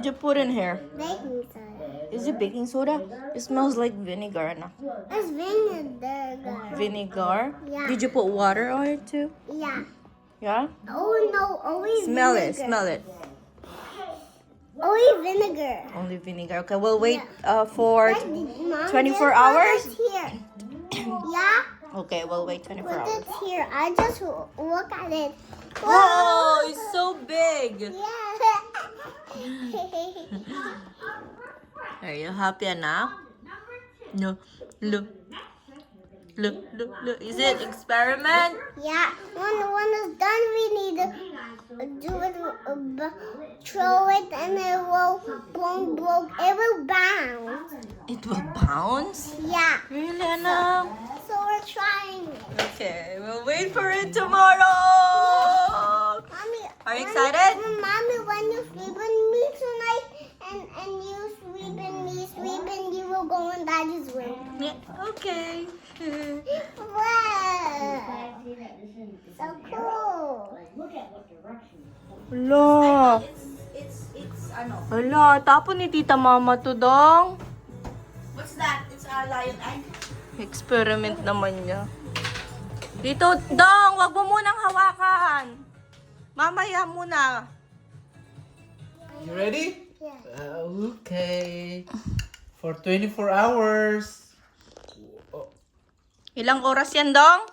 did you put in here? Baking soda. Is it baking soda? It smells like vinegar, anak. It's vinegar. Vinegar? Yeah. Did you put water on it too? Yeah. Yeah? Oh no, only Smell it, vinegar. smell it. Only vinegar. Only vinegar. Okay, we'll wait Yeah. for Like, Mom, 24 just hours? Put it here. Yeah. Okay, we'll wait 24 Put hours. it here. I just look at it. Whoa, it's so big. Yeah. Are you happy now? No. Look. Look, look, look. Is it experiment? Yeah. When it's done, we need to do it. Throw it, and it will blow. It will bounce. It will bounce? Yeah. Really, Anna? So we're trying it. Okay, we'll wait for it tomorrow. Mommy, Are you excited? Mommy, when you sleep with me tonight, and you sleep in me, you will go in Daddy's room. Yeah, okay. Wow. So cool. Hala. It's ano? Hala, tapon ni Tita Mama to, dong. What's that? It's a lion egg. Experiment naman niya. Dito, dong, wag mo munang hawakan. Mamaya muna. You ready? Yeah. Okay. For 24 hours. Ilang oras yan, dong?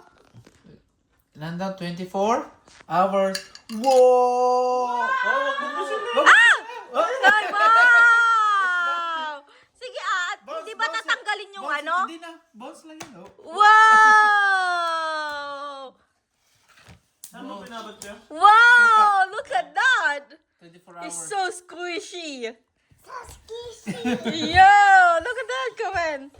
Nandang 24 hours. Whoa! Ah! Ay, wow! Sige, hindi ba tatanggalin yung Bounce, ano? Hindi na. Bounce lang yun, oh. Wow! Ano pinabot niya? Wow! Look at that! 24 hours. It's so squishy. So squishy. Yo! Look at that, come on.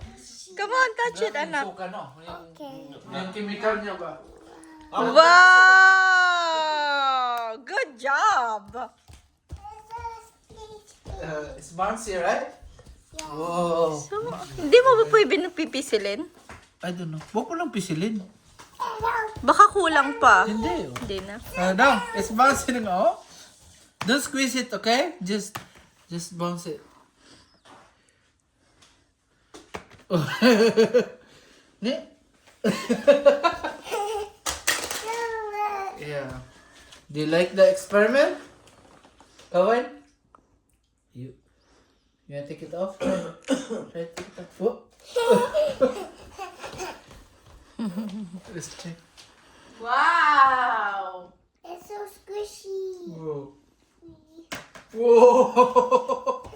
Come on, touch it, anak. Suka, no? Okay. Yung chemical niya ba? Wow! Good job! It's bouncy, right? Whoa. So, hindi mo ba pwede pipisilin? I don't know. Huwag mo lang pisilin. Baka kulang pa. Hindi, oh. Hindi na. No, it's bouncing, oh. Don't squeeze it, okay? Just bounce it. Oh. Ne? Yeah. Do you like the experiment? Kawan? You wanna take it off? Try to take it off. Whoa. Let's check. Wow! It's so squishy. Whoa. Whoa.